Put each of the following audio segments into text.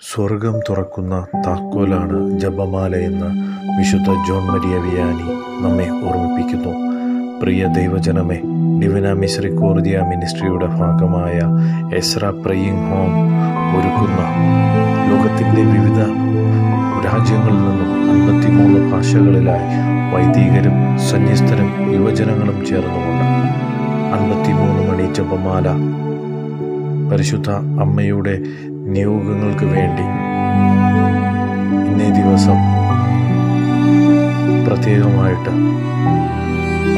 സ്വർഗം തുറക്കുന്ന താക്കോലാണ് ജപമാലയെന്ന് വിശുദ്ധ ജോൺ മരിയ വിയാനി നമ്മെ ഓർമ്മിപ്പിക്കുന്നു. പ്രിയ ദൈവജനമേ, ഡിവിന മിസറിക്കോർദിയ മിനിസ്ട്രിയുടെ ഭാഗമായ എസ്ര പ്രേയിങ് ഹോം ഒരുക്കുന്ന ലോകത്തിൻ്റെ വിവിധ രാജ്യങ്ങളിൽ നിന്നും 53 ഭാഷകളിലായി വൈദികരും സന്യസ്തരും യുവജനങ്ങളും ചേർന്നുകൊണ്ട് 53 മണി ജപമാല പരിശുദ്ധ അമ്മയുടെ നിയോഗങ്ങൾക്ക് വേണ്ടി ഇന്നേ ദിവസം പ്രത്യേകമായിട്ട്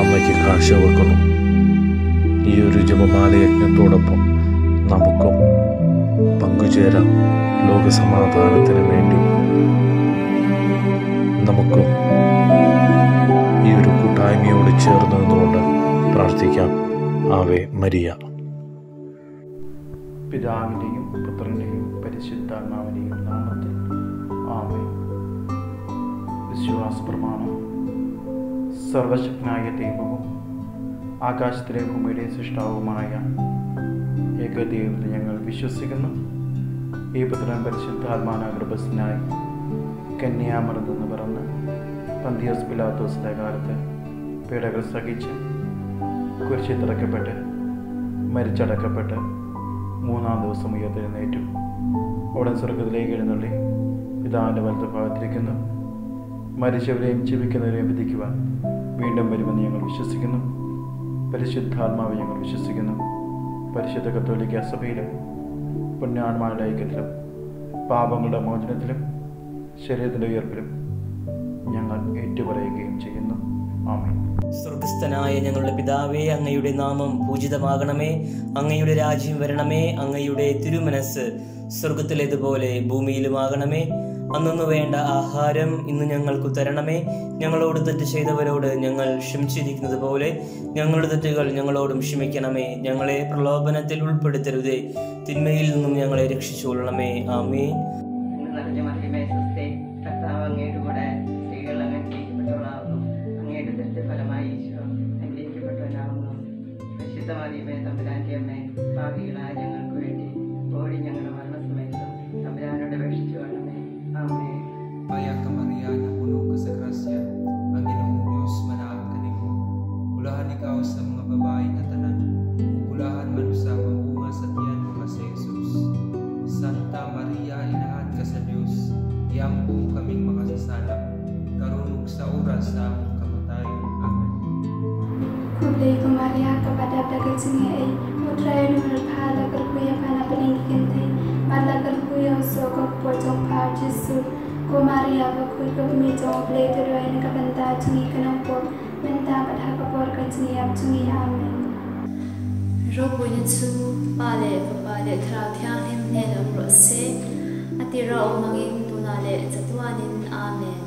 അമ്മയ്ക്ക് കാഴ്ചവെക്കുന്നു. ഈ ഒരു ജപമാല യജ്ഞത്തോടൊപ്പം നമുക്കും പങ്കുചേരാം. ലോകസമാധാനത്തിന് വേണ്ടി നമുക്കും ഈ ഒരു കൂട്ടായ്മയോട് ചേർന്ന് നിന്നുകൊണ്ട് പ്രാർത്ഥിക്കാം. Ave Maria. പിതാവിൻ്റെയും പുത്രൻ്റെയും പരിശുദ്ധാത്മാവിൻ്റെയും നാമത്തിൽ ആമേൻ. വിശ്വാസ പ്രമാണം. സർവശക്തനായ ദൈവവും ആകാശത്തിലെ ഭൂമിയുടെ സൃഷ്ടാവുമായ ഏകദൈവത്തിൽ ഞങ്ങൾ വിശ്വസിക്കുന്നു. ഈ പുത്രൻ പരിശുദ്ധാത്മാവിനാൽ ഗർഭസ്ഥനായി കന്യാമറിന്ന് പിറന്ന് പന്തിയോസ് പിലാത്തോസിൻ്റെ കാലത്ത് പീഡകൾ സഹിച്ച് കുരിശിൽ തറയ്ക്കപ്പെട്ട് മരിച്ചടക്കപ്പെട്ട് 3-ാം ദിവസം ഉയർത്തെഴുന്നേറ്റു. ഉടൻ സ്വർഗത്തിലേക്ക് എഴുന്നള്ളി പിതാവിൻ്റെ വലത്തുഭാഗത്തിരിക്കുന്നു. മരിച്ചവരെയും ജീവിക്കുന്നവരെയും വിധിക്കുവാൻ വീണ്ടും വരുമെന്ന് ഞങ്ങൾ വിശ്വസിക്കുന്നു. പരിശുദ്ധാത്മാവ് ഞങ്ങൾ വിശ്വസിക്കുന്നു. പരിശുദ്ധ കത്തോലിക്ക സഭയിലും പുണ്യാത്മാരുടെ ഐക്യത്തിലും പാപങ്ങളുടെ മോചനത്തിലും ശരീരത്തിൻ്റെ ഉയർപ്പിലും ഞങ്ങൾ ഏറ്റുപറയുകയും ചെയ്യുന്നു. ആമേൻ. സ്വർഗസ്ഥനായ ഞങ്ങളുടെ പിതാവേ, അങ്ങയുടെ നാമം പൂജിതമാകണമേ. അങ്ങയുടെ രാജ്യം വരണമേ. അങ്ങയുടെ തിരുമനസ് സ്വർഗത്തിലേതുപോലെ ഭൂമിയിലുമാകണമേ. അന്നു വേണ്ട ആഹാരം ഇന്ന് ഞങ്ങൾക്ക് തരണമേ. ഞങ്ങളോട് തെറ്റ് ചെയ്തവരോട് ഞങ്ങൾ ക്ഷമിച്ചിരിക്കുന്നത് പോലെ ഞങ്ങളുടെ തെറ്റുകൾ ഞങ്ങളോടും ക്ഷമിക്കണമേ. ഞങ്ങളെ പ്രലോഭനത്തിൽ ഉൾപ്പെടുത്തരുതേ, തിന്മയിൽ നിന്നും ഞങ്ങളെ രക്ഷിച്ചുകൊള്ളണമേ. ആമേൻ. ഞങ്ങൾക്ക് വേണ്ടി ഓടി ഞങ്ങളുടെ മരണസമയത്തും തമ്പുരാനോട് അപേക്ഷിച്ചു കൊള്ളണമേ. ആമേൻ. Maya ka Maria, na puno ka sa grasya, ang Ginoong Diyos manaag kanimo. Bulahan ikaw sa mga babae na tanan, bulahan man usab ang bunga sa tiyan mo nga si Jesus. Santa Maria, inahan ka sa Diyos, iambong kaming makasasalak, karunong sa oras sa among kamatayon. Amen. Kubli ko Maria kepada dagat sungai, putra yang berpahala kerkuya pana peninggikan malah kerkuya usoko pojok pajisu. Ko Maria bakul ko mijong play teruai na kabanta sungai kenampo, benta pada kapor ka sungai ab sungai. Amen. Robo Yesu pale pale terapian himne na prose atira umangin tunale satuanin. Amen.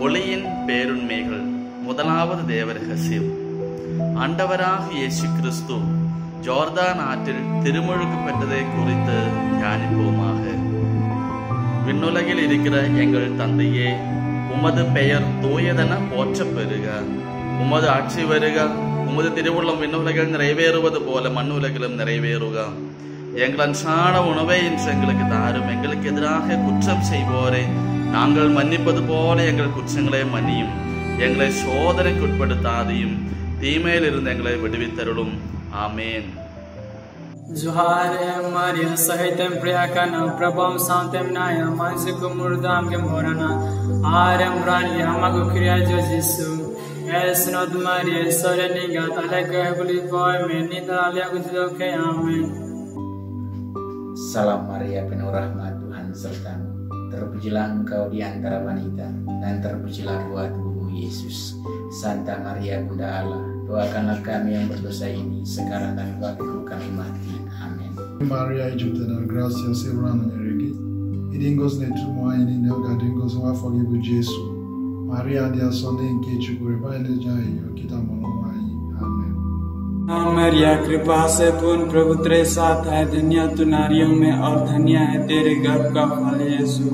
ஒளியின் பேருண்மைகள். முதலாவது தேவரகசியம். ஆண்டவராக இயேசு கிறிஸ்து ஜோர்தான் ஆற்றில் திருமுழுக்கு பெற்றதை குறித்து தியானிப்போமாக. விண்ணுலகில் இருக்கிற எங்கள் தந்தையே, உமது பெயர் தூயதென போற்றப் பெறுக. உமது ஆட்சி வருக. உமது திருவுள்ளம் விண்ணுலகில் நிறைவேறுவது போல மண்ணுலகிலும் நிறைவேறுக. எங்கள் அன்றாட உணவை இன்று எங்களுக்கு தாரும். எங்களுக்கு எதிராக குற்றம் செய்வோரே நாங்கள் மன்னிப்பது போல எங்கள் குற்றங்களை மன்னியும். எங்களை சோதனைக்கு உட்படுத்தாதையும் தீமையில் இருந்து எங்களை விடுவித்தருளும். ஆமேன். Zuhare Maria sahitem priyakana prabham santem naya mansiku murdam ke morana arem rani amagu kriya Jesus esnod Maria soreniga talaka buli boy menita alia kujoke. Amen. Salam Maria, penuh rahmat, Tuhan sertamu. Terpujilah engkau di antara wanita, dan terpujilah buah tubuhmu Yesus. Santa Maria Bunda Allah, doakanlah kami yang berdosa ini sekarang dan waktu kami mati. Amin. Maria ijuta na gracia sebrana nyeregi. Idingos ne tumo ayini ne ogadingos wa forgive Jesu. Maria dia sonde nke chukure ba ile jai yo kita mono ai. Amen. Maria कृपा से पूर्ण प्रभु तेरे साथ है, धन्य तू नारियों में और धन्य है तेरे गर्भ का फल यीशु।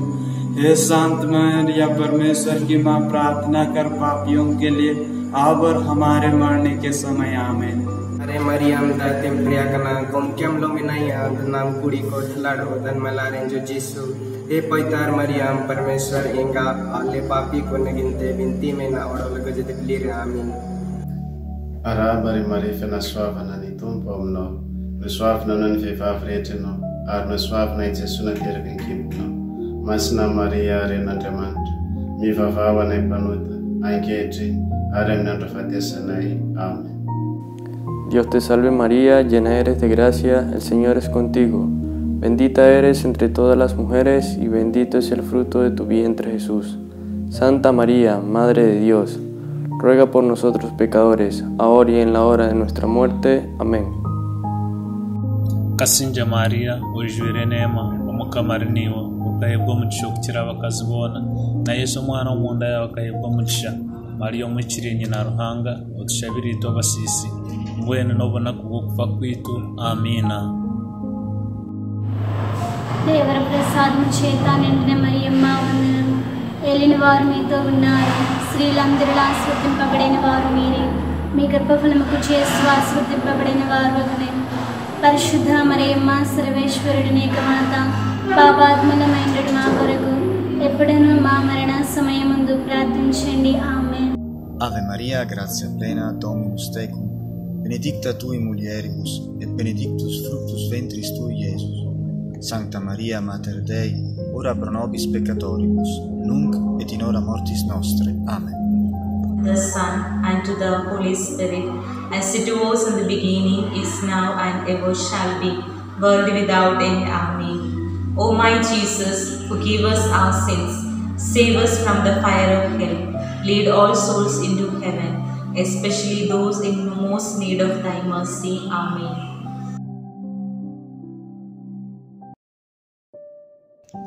हे शांत मरिया परमेश्वर की माँ, प्रार्थना कर पापियों के लिए अब और हमारे मरने के समय आमीन। Are Mariam datem priakana komkiam lominaya danam kuri ko thlado dan malaren jo Jesu he paitar Mariam Parmeshwar inga alle papi ko naginte binti me na orol ko jete clear amin. Ara bari mari fena swava na ni tumpo mno me swava na non fe favorite no ar me swava na Jesu na tergen kimno masna Maria rena temant mi vava na panuta anche arem na fatesa nai amen. Dios te salve María, llena eres de gracia, el Señor es contigo. Bendita eres entre todas las mujeres y bendito es el fruto de tu vientre Jesús. Santa María, Madre de Dios, ruega por nosotros pecadores, ahora y en la hora de nuestra muerte. Amén. Kasinja Maria, ujwire neema, umukamariniwa, ukayibwa muchukira bakazibona, na Yesu mwana w'umunda yawe akayibwa mugisha. Maria umwikiriye nyina ruhanga, udushabire itobasisi. Mbwene nobona kugukufa kwitu. Amina. దేవర ప్రసాదం చేత నిండిన మరియమ్మ వందనము. ఏలిన వారు మీతో ఉన్నారు. స్త్రీలందరిలో ఆశీర్వదింపబడిన వారు మీరే. మీ గర్భఫలముకు చేస్తూ ఆశీర్వదింపబడిన వారు వగునే. పరిశుద్ధ మరియమ్మ సర్వేశ్వరుడిని యొక్క మాత, పాపాత్ములమైనడు మా కొరకు ఎప్పుడైనా మా మరణ సమయమందు ప్రార్థించండి. ఆమేన్. Ave Maria, gratia plena, Dominus tecum, benedicta tui mulieribus, et benedictus fructus ventris tui, Iesus. Sancta Maria, Mater Dei, ora pro nobis peccatoribus, nunc et in hora mortis nostre. Amen. The Son, and to the Holy Spirit, as it was in the beginning, is now, and ever shall be, world without end. Amen. O my Jesus, forgive us our sins, save us from the fire of hell, lead all souls into heaven, especially those in most need of thy mercy. Amen.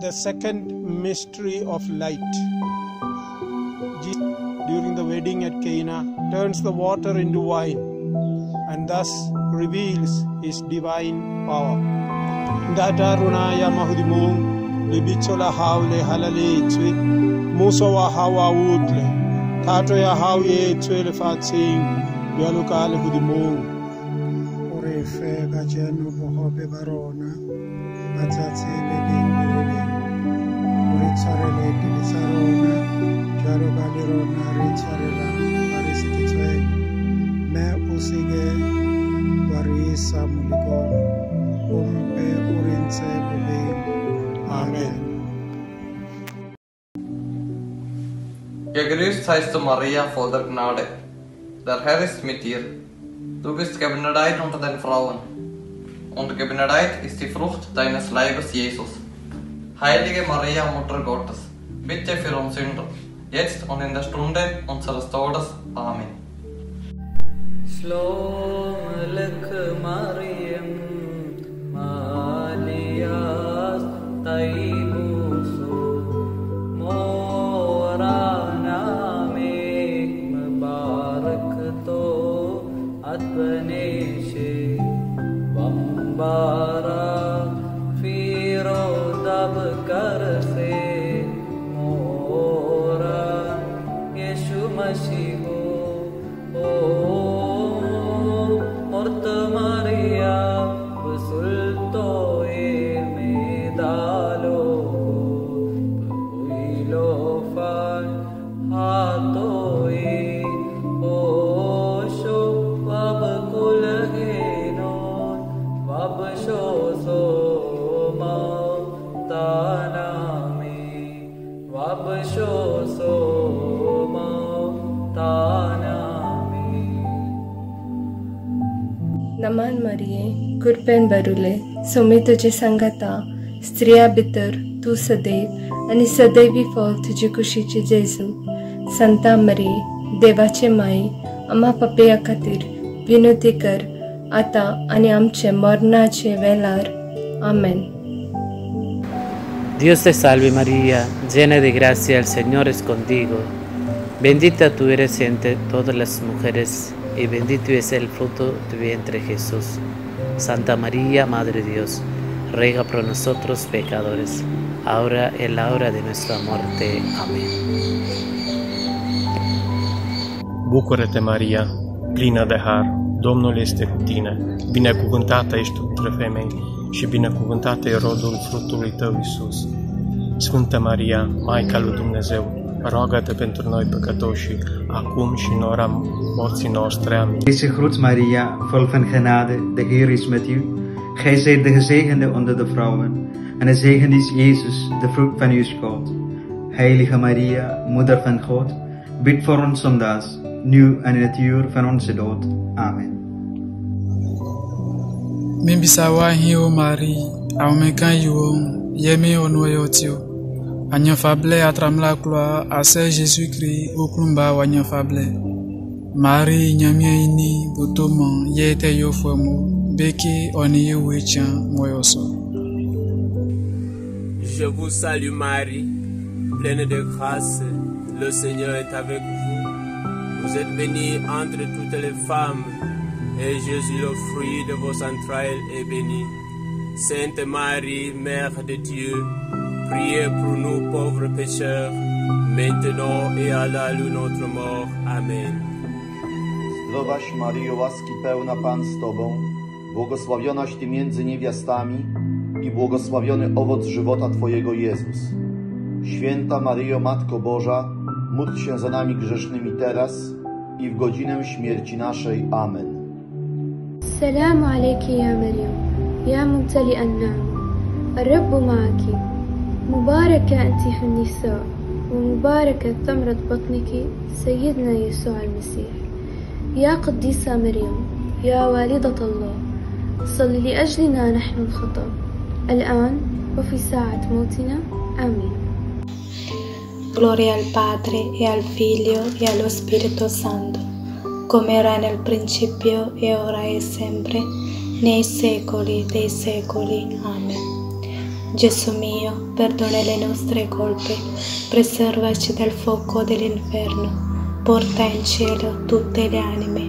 The second mystery of light. Jesus, during the wedding at Cana, turns the water into wine and thus reveals his divine power. Datarunaya mahudimung libichola haule halale tswe musowa hawa udle tato ya hawe tswe le fatsing yalukale hudimung Orefe gajenu bohobe barona batsatse lebele oritsarele dilisarona jaro galirona ritsarela arisititswe me usige warisa muliko umpe urinse bube. Amen. Gegrüßt seist du, Maria, voll der Gnade. Der Herr ist mit dir. Du bist gebenedeit unter den Frauen. Und gebenedeit ist die Frucht deines Leibes, Jesus. Heilige Maria, Mutter Gottes, bitte für uns Sünder, jetzt und in der Stunde unseres Todes. Amen. Shalom Aleichem Mariam, Malias Taibusu, Morana Mek Mubarak To Adbaneshe, Bambara Firo Dab Karse, Mora Yeshu Mashiho. Morta Maria, Busulto e Medalo, Builo Fal, Hato e Osho, Vabkulhenon, Vabsho Soma, Tanami, Vabsho Soma, Tanami. नमन मरिये कुरपेन बरुले सोमी तुझे संगता स्त्रिया भितर तू सदैव आणि सदैवी फळ तुझे कुशीचे जेजू संता मरिये देवाचे माई आम्हा पपया खातीर विनंती कर आता आणि आमचे मरणाचे वेळार आमेन. Dios te salve María, llena de gracia, el Señor es contigo. Bendita tú eres entre todas las mujeres y bendito es el fruto de tu vientre Jesús. Santa María, Madre de Dios, ruega por nosotros pecadores, ahora y en la hora de nuestra muerte. Amén. Bucură-te, Maria, plină de har, Domnul este cu tine, binecuvântată ești tu între femei și binecuvântat e rodul fructului tău, Iisus. Sfântă Maria, Maica lui Dumnezeu, roagă-te pentru noi păcătoși, acum și în ora morții noastre. Amin. Wees gegroet, Maria, vol van genade, de Heer is met u. Gij zijt de gezegende onder de vrouwen, en de gezegend is Jezus, de vrucht van uw schoot. Heilige Maria, Moeder van God, bid voor ons zondaars, nu en in het uur van onze dood. Amen. Min bisawa hiyo Marie, au mekan yo, yemi ono yotio. Anya fable atramla kloa ase Jésus-Christ uklumba wanya fable. Marie nyamie ini butomo yete yo fomo beki oni wechan moyoso. Je vous salue Marie, pleine de grâce, le Seigneur est avec vous. Vous êtes bénie entre toutes les femmes, et Jésus, le fruit de vos entrailles, est béni. Sainte Marie, Mère de Dieu, priez pour nous pauvres pécheurs, maintenant et à l'heure de notre mort. Amen. Zdrowaś Maryjo, łaski pełna Pan z Tobą, błogosławionaś Ty między niewiastami i błogosławiony owoc żywota Twojego Jezus. Święta Maryjo, Matko Boża, módl się za nami grzesznymi teraz i w godzinę śmierci naszej. Amen. السلام عليك يا مريم يا ممتلئ النعم الرب معك مباركة أنت في النساء ومباركة ثمرة بطنك سيدنا يسوع المسيح. يا قديسة مريم يا والدة الله صل لأجلنا نحن الخطأ الآن وفي ساعة موتنا. آمين. Gloria al Padre e al Figlio e allo Spirito Santo, come era nel principio e ora e sempre, nei secoli dei secoli. Amen. Gesù mio, perdona le nostre colpe, preservaci dal fuoco dell'inferno, porta in cielo tutte le anime,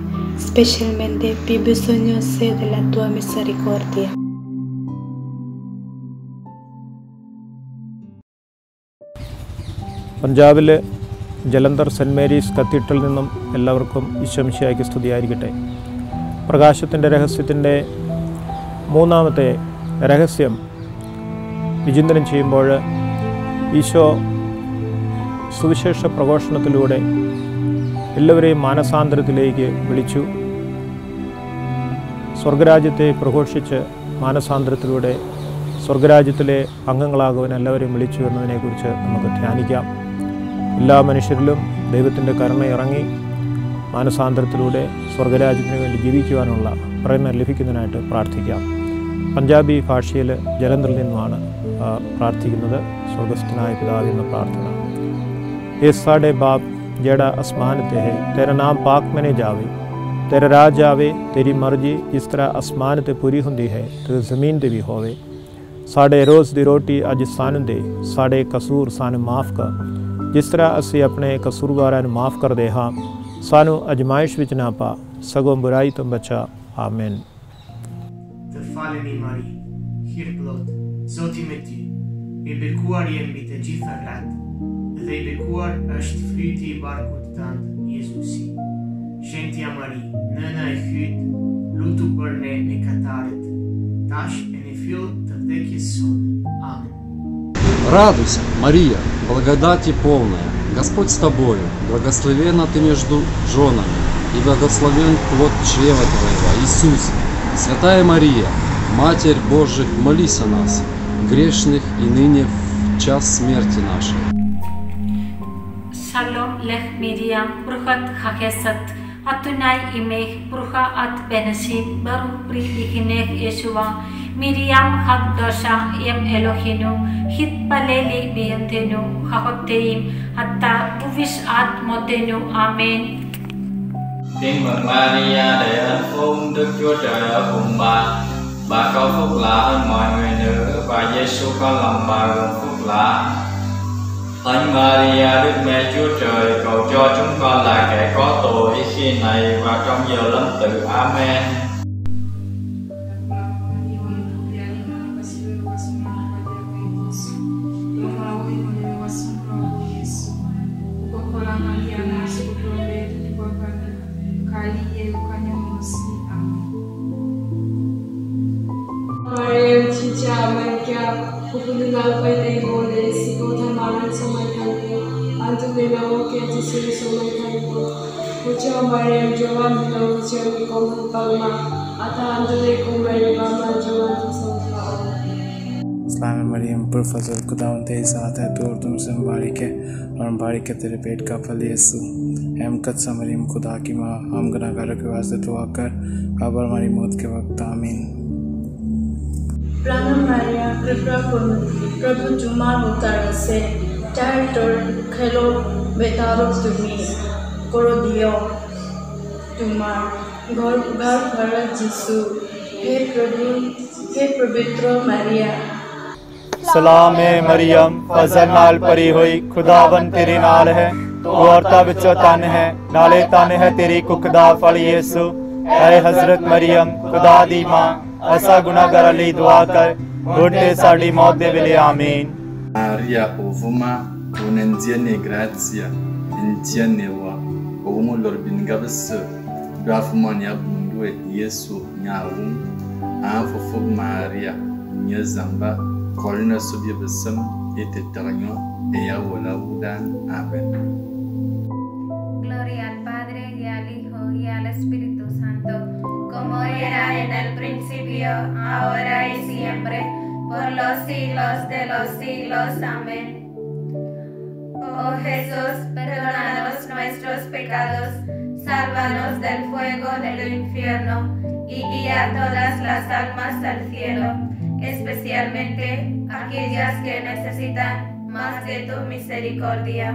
specialmente più bisognose della tua misericordia. പഞ്ചാബിലെ Jalandhar cent Mary's കത്തീഡ്രലിൽ നിന്നും എല്ലാവർക്കും ഈശോമിശിഹായ്ക്ക് സ്തുതിയായിരിക്കട്ടെ. പ്രകാശത്തിൻ്റെ രഹസ്യത്തിൻ്റെ മൂന്നാമത്തെ രഹസ്യം വിചിന്തനം ചെയ്യുമ്പോൾ ഈശോ സുവിശേഷ പ്രഘോഷണത്തിലൂടെ എല്ലാവരെയും മാനസാന്തരത്തിലേക്ക് വിളിച്ചു. സ്വർഗരാജ്യത്തെ പ്രഘോഷിച്ച് മാനസാന്തരത്തിലൂടെ സ്വർഗരാജ്യത്തിലെ അംഗങ്ങളാകുവാൻ എല്ലാവരെയും വിളിച്ചു എന്നതിനെക്കുറിച്ച് നമുക്ക് ധ്യാനിക്കാം. എല്ലാ മനുഷ്യരിലും ദൈവത്തിൻ്റെ കരുണ ഇറങ്ങി മാനസാന്തരത്തിലൂടെ സ്വർഗരാജ്യത്തിന് വേണ്ടി ജീവിക്കുവാനുള്ള പ്രേരണ ലഭിക്കുന്നതിനായിട്ട് പ്രാർത്ഥിക്കാം. പഞ്ചാബി ഭാഷയിൽ ജലന്ധറിൽ നിന്നുമാണ് പ്രാർത്ഥിക്കുന്നത്. സ്വർഗസ്ഥനായ പിതാവ് എന്ന പ്രാർത്ഥന. ये साढ़े बाप जेड़ा आसमान ते है, तेरा नाम पाक मने जावे, तेरा राज आवे, तेरी मर्जी जिस तरह आसमान ते पूरी हुंदी है ते ज़मीन ते भी होवे। साढ़े रोज़ दी रोटी अज सानू दे, साढ़े कसूर सानू माफ़ कर जिस तरह असी अपने कसूरवारां नूं माफ़ करदे हां, सानू अजमाइश विच ना पा, सगों बुराई तो बचा। आमीन। Förfallen i Marie, hirblot, zoti med ty, vi bekuar jämbite gjitha gratë, dhe i bekuar është fryti i barkut tënd, Jezusi. Shentia Marie, nëna e hyt, lutu për ne mëkatarët, tash e në fill të vdekjes sonë. Amen. Радуйся, Мария, благодати полная, Господь с тобою, благословенна ты между женами, и благословен плод чрева твоего, Иисус. Святая Мария, Матерь Божия, молись о нас, грешных и ныне в час смерти нашей. Shalom lech Miriam, bruchat chachesat, atunai imech, brucha at beneshit, baruch pri ikinech Yeshua, Miriam chakdosha yem Elohinu, hit paleli biyantenu, chachoteim, hatta uvish at motenu. Amen. Tin mừng Maria để hạnh phúc, Đức Chúa Trời ở cùng bà có phúc lạ hơn mọi người nữ, và Giêsu có lòng bà gồm phúc lạ. Thánh Maria, Đức Mẹ Chúa Trời, cầu cho chúng con là kẻ có tội khi này và trong giờ lâm tử. Amen. Chicha America, Pupununal by the Gole, Sikota Maran Somakanko, Antonella Oke, Tisiri Somakanko, Pucha Mariam Joan, Pucha Komu Palma, Ata Antole Kumari Mama Joan Somakanko. इस्लाम मरियम पर फजल खुदावंद तेरे साथ है तू और तुमसे मुबारक है और मुबारक है तेरे पेट का फल यीशु अहमकद सा मरियम खुदा की माँ हम गुनाहगारों के वास्ते दुआ कर अब और हमारी मौत के वक्त आमीन Brahma Maria कृपा करो प्रभु तुम्हारे उद्धार से चारों खेलो बेतारो तुम्हें करो दियो तुम्हारे घर भरा यीशु हे पवित्र मारिया सलाम है मरियम फजल नाल परी हुई खुदावन तेरे नाल है तू औरतां विचों तन है नाले तन है तेरी कुख दा फल यीशु ऐ हजरत मरियम खुदा दी मां असा गुनाहगारां लई दुआ कर हुण ते साडी मौत दे वेले आमीन Maria ovuma unendiene gratia intianewa omu lorbingabse dwafumani abundwe Yesu nyawu anfofo Maria nyezamba kolna subye besem etetanyo eya wala udan amen. Gloria al Padre y al Hijo y al Espíritu Santo, como era en el principio, ahora y siempre, por los siglos de los siglos. Amén. Oh Jesús, perdónanos nuestros pecados, sálvanos del fuego del infierno y guía todas las almas al cielo, especialmente aquellas que necesitan más de tu misericordia.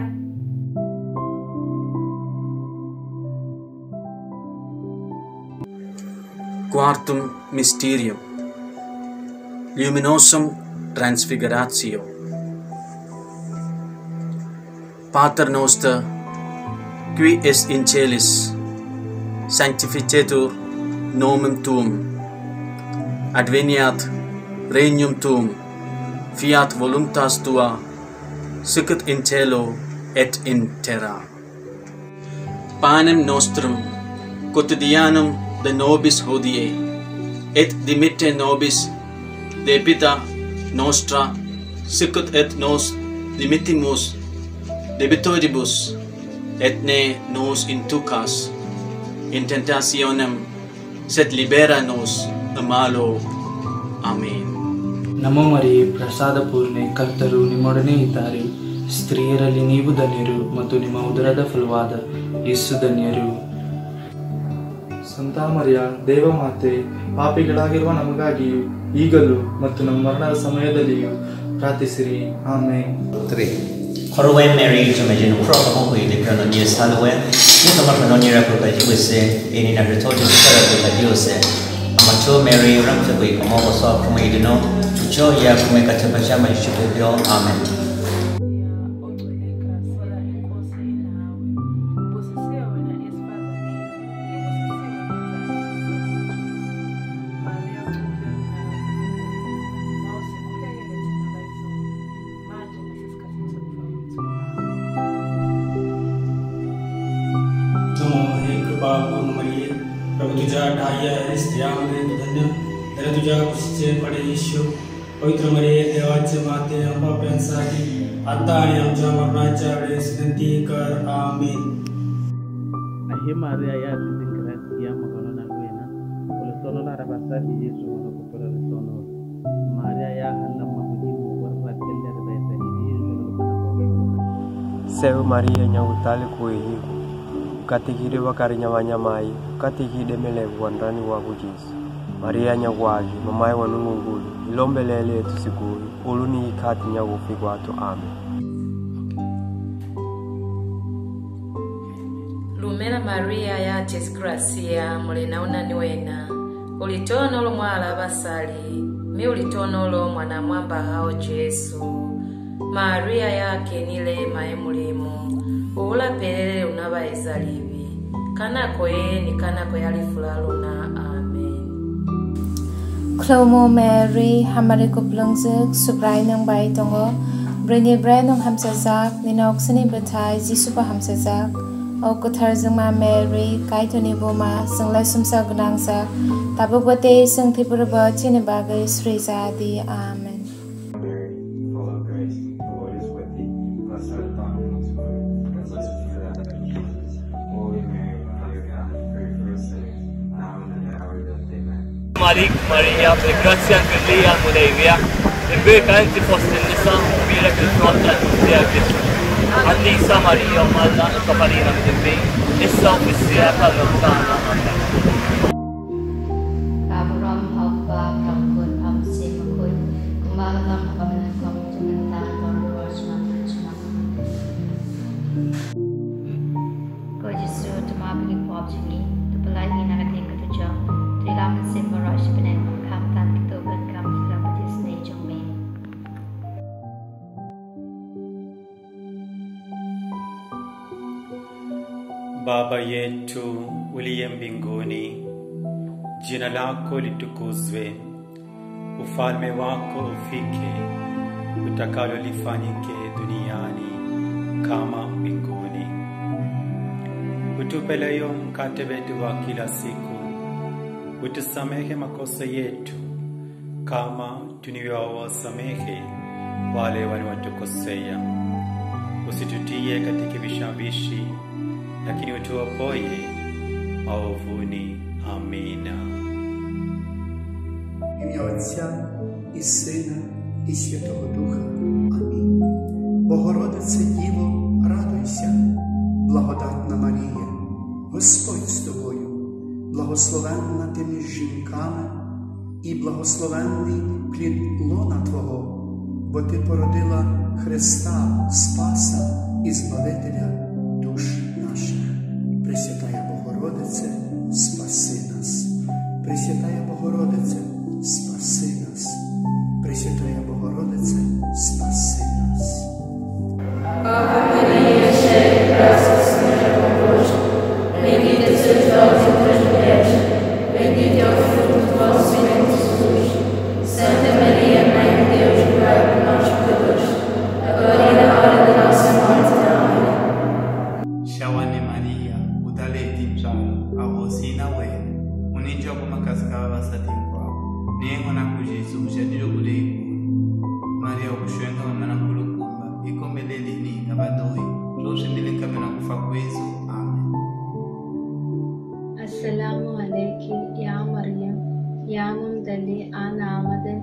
Quartum Mysterium Luminosum Transfiguratio. Pater noster, qui es in celis, sanctificetur nomen tuum, adveniat regnum tuum, fiat voluntas tua, sicut in cielo et in terra. Panem nostrum quotidianum de nobis hodie, et dimitte nobis debita nostra, sicut et nos dimittimus debitoribus, et ne nos inducas in tentationem, sed libera nos a malo. Amen. ನಮೋ ಮರಿಯೇ ಪ್ರಸಾದ ಪೂರ್ಣೆ ಕರ್ತರು ನಿಮ್ಮೊಡನೆ ಇದ್ದಾರೆ ಸ್ತ್ರೀಯರಲ್ಲಿ ನೀವು ಧನ್ಯರು ಮತ್ತು ನಿಮ್ಮ ಉದರದ ಫಲವಾದ ಯೇಸು ಧನ್ಯರು ಸಂತ ಮರಿಯ ದೇವಮಾತೆ ಪಾಪಿಗಳಾಗಿರುವ ನಮಗಾಗಿಯೂ ಈಗಲೂ ಮತ್ತು ನಮ್ಮ ಮರಣದ ಸಮಯದಲ್ಲಿಯೂ ಪ್ರಾರ್ಥಿಸಿರಿ amen. Corwe Mary to imagine from who the Colonel News Halloween, you come up on your apple by USA, in another total therapy by USA. Amateur Mary Ramsey, come over so from you know, to show you have to make a chapachama ship with your amen. प्रभु तुझा ढाया है स्त्रियांमध्ये धन्य तर तुझ्या कुशीचे फळे येशू पवित्र मरिये देवाचे माते आम्हा पाप्यांसाठी आता आणि आमच्या मरणाच्या वेळेस विनंती कर आमीन. Ahí María ya se desgracia magana na buena por sono la rabasa y Jesús no por el sono María ya hanna mahudi por rakelle de beta y Jesús Seu Maria nyautale kuihi katikire wakari nyamanyamai katikide mele wandani wa Yesu Maria nyawagi mamai wa nungulu ilombelele tusiguri uluni ikati nyagufi watu amen. Lumela Maria ya Gracia mulinaona niwena ulitono lo mwala basali mi ulitono lo mwana mwamba hao Yesu Maria yake nile maemulimu ula pelele unaba ezalivi kana koye ni kana koye alifulalo na amen. Clomo Mary hamari kuplungzuk suprai nang bai tongo Brini Bray nong hamsazak ninok sini betai Jisu pa hamsazak O Kutharzuma Mary, Kaitoni Boma, Sangla Sumsa Gunangsa, Tabugwate, Sang Tipuraba, Chinibaga, Sri Zadi, Amen. Maria, per grazia che lei ha Monevia, e per canti fosse nessa, mira che fronte a tutti a Gesù. Annisa Maria, Malla, Capalina, di me, e so che sia lontana. Abraham Hapa, Pramkut, Amsimakut, Kumalam, Abanakom, Tumentan, Dorosman, Ko Jesu, Tumabili Popjini, Tupalahi Naratinga to John. Trilaman Simba Rosh Benet, Kamtan Kitogan Kam Hilapatis Nature Me. Baba yetu uliye mbinguni, jina lako litukuzwe, ufalme wako ufike, utakalo lifanyike duniani kama mbinguni. Utupe leo mkate wetu wa kila siku. Utusamehe makosa yetu kama tunavyowasamehe wale waliotukosea. Usitutie katika vishawishi, lakini utuopoe maovuni. Amina. Ім'я Отця і Сина і Святого Духа. Амінь. Богородице Діво, радуйся, благодатна Марія, Господь з тобою. Благословенна ти між жінками, і благословенний плід лона Твого, бо Ти породила Христа, Спаса і Збавителя душ наших. Пресвятая Богородице, спаси нас. Пресвятая Богородице, спаси нас. Пресвятая Богородице, спаси нас. Ave Maria, cheia de graça, o Senhor é convosco. Bendita sois vós entre as mulheres, bendito é o fruto do vosso ventre, Jesus. Santa Maria, Mãe de Deus, rogai por nós, pecadores, agora e na hora da nossa morte. Amém. Shawani Maria, utaleti mchana, ahosina wewe, unijua kumakaska vasatim kwao, niengo na kujizu, mshadilo kuleiku. Maria ukushuenga wamana kulukumba, iko meleli ni nabadoi, roshe nilika mena kufa kwezu. Assalamu alaikum ya Maryam, ya Mumdali Anamadan,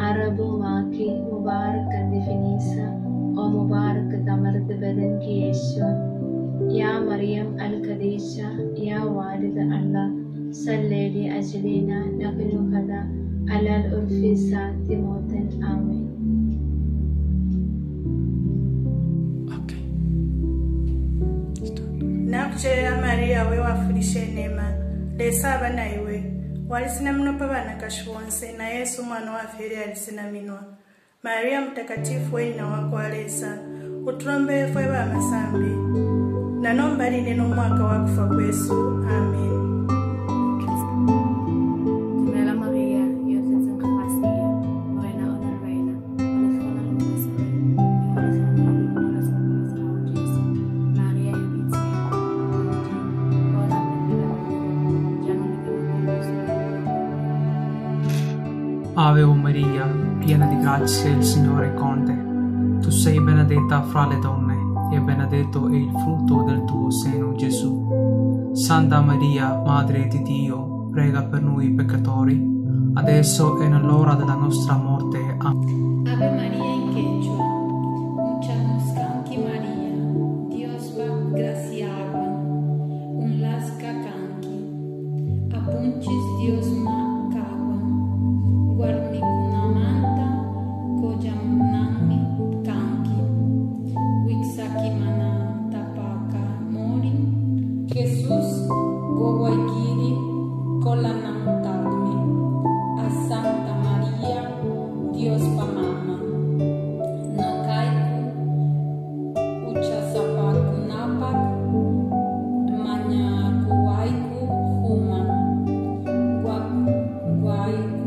Arabu Maki, Mubarak Definisa, O Mubarak Tamard Badan ki Yeshua, Ya Maryam Al-Kadisha, Ya Walid Allah, Salli Ajlina, Naqlu Hada, Alal Urfi Saati Motan. Amen. Nakuchera Maria we wafurishe neema lesa abana iwe walisina mnopa bana kashwonse na Yesu mwana wa feri alisina minwa. Maria mtakatifu we na wako alesa utrombe fwe ba masambi na nomba lile no mwaka wa kufa kwesu. Amen. Ave o Maria, piena di grazia, il Signore è con te. Tu sei benedetta fra le donne, e benedetto è il frutto del tuo seno, Gesù. Santa Maria, Madre di Dio, prega per noi peccatori, adesso e nell'ora della nostra morte. Amen. Ave Maria in quechua, muchas canqui Maria, Dios va graciaba, un lasca canqui, apunchis Dios ma guarni kuna manta kojam nami kanki wixaki mana tapaka mori Jesus gowaikiri kolanantagmi a Santa Maria Dios pa mama no kaiku ucha sapaku napak manya kuwaiku huma guaiku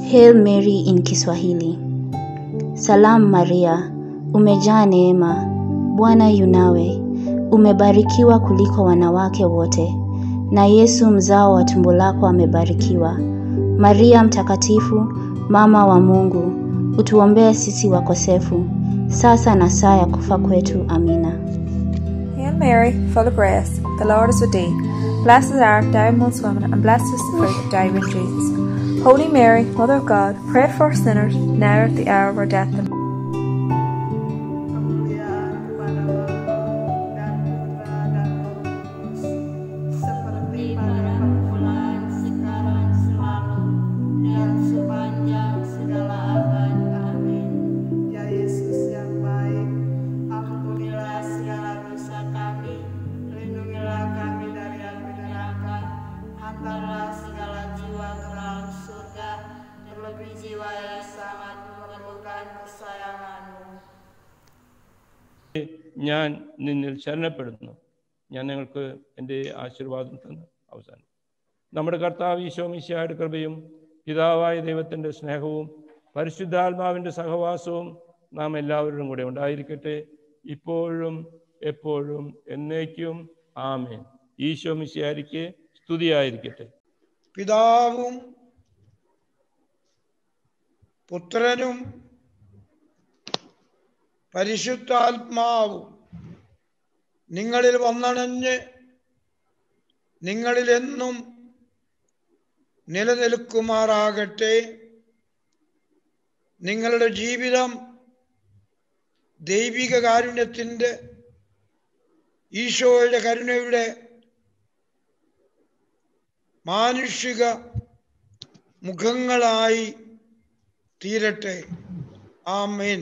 Hail Mary in Kiswahili. Salamu Maria, umejaa neema, Bwana yu nawe, umebarikiwa kuliko wanawake wote, na Yesu mzao wa tumbo lako amebarikiwa. Maria mtakatifu, mama wa Mungu, utuombee sisi wakosefu, sasa na saa ya kufa kwetu. Amina. Hail Mary, full of grace, the Lord is with thee. Blessed art thou amongst women, and blessed is the fruit of thy womb, Jesus. Holy Mary, Mother of God, pray for us sinners, now at the hour of our death. Amen. ഞാൻ നിന്നിൽ ശരണപ്പെടുന്നു. ഞാൻ നിങ്ങൾക്ക് എൻ്റെ ആശീർവാദം തന്നു അവസാനം. നമ്മുടെ കർത്താവ് ഈശോ മിശിഹായുടെ കൃപയും പിതാവായ ദൈവത്തിൻ്റെ സ്നേഹവും പരിശുദ്ധാത്മാവിൻ്റെ സഹവാസവും നാം എല്ലാവരും കൂടെ ഉണ്ടായിരിക്കട്ടെ, ഇപ്പോഴും എപ്പോഴും എന്നേക്കും. ആമേൻ. ഈശോ മിശിഹായ്ക്ക് സ്തുതിയായിരിക്കട്ടെ. പിതാവും പുത്രനും പരിശുദ്ധാത്മാവും നിങ്ങളിൽ വന്നണഞ്ഞ് നിങ്ങളിലെന്നും നിലനിൽക്കുമാറാകട്ടെ. നിങ്ങളുടെ ജീവിതം ദൈവിക കാരുണ്യത്തിൻ്റെ, ഈശോയുടെ കരുണയുടെ മാനുഷിക മുഖങ്ങളായി തീരട്ടെ. ആമേൻ.